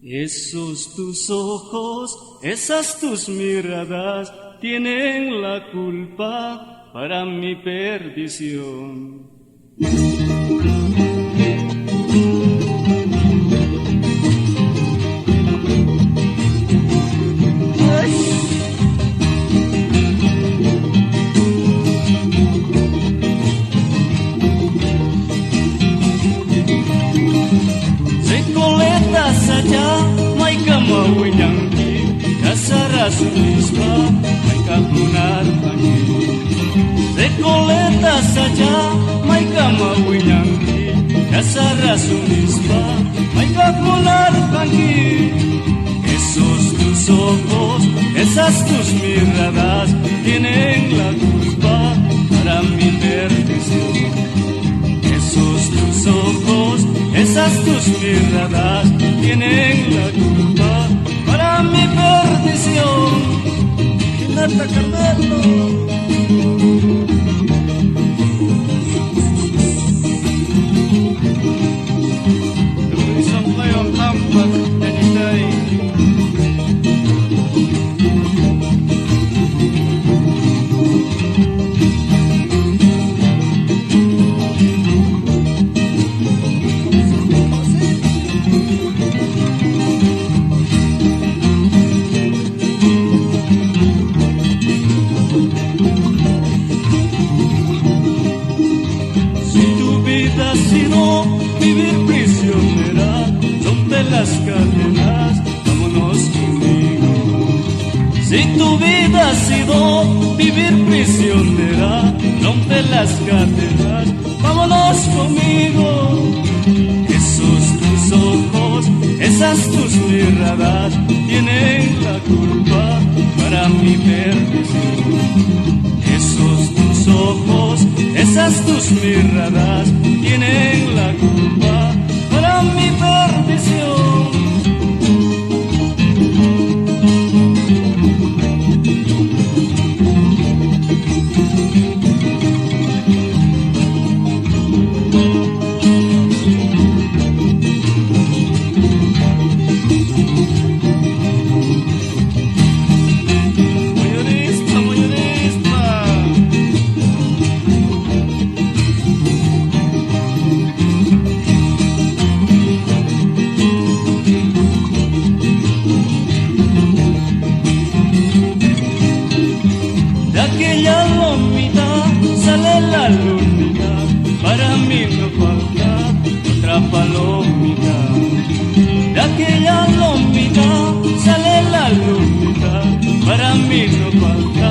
Esos tus ojos, esas tus miradas, tienen la culpa para mi perdición. Sekoletas saja mai kamawinangki kasarasunispa mai kapunar pagi. Sekoletas saja mai kamawinangki kasarasunispa mai kapunar pagi. Esos tus ojos, esas tus miradas tienen la culpa para mi perdición. Esos tus ojos, esas tus miradas tienen la culpa para mi perdición. Ginata Carmelo. Isang ngayong tampak na nitay. Vivir prisionera, rompe las cadenas, vámonos conmigo. Si tu vida ha sido vivir prisionera, rompe las cadenas, vámonos conmigo. Esos tus ojos, esas tus miradas, tienen la culpa para mi perdición. Esos tus ojos, esas tus miradas, tienen la culpa para mi perdición. Aquella lomita sale la lunita, para mí no falta otra palomita. De aquella lomita sale la lunita, para mí no falta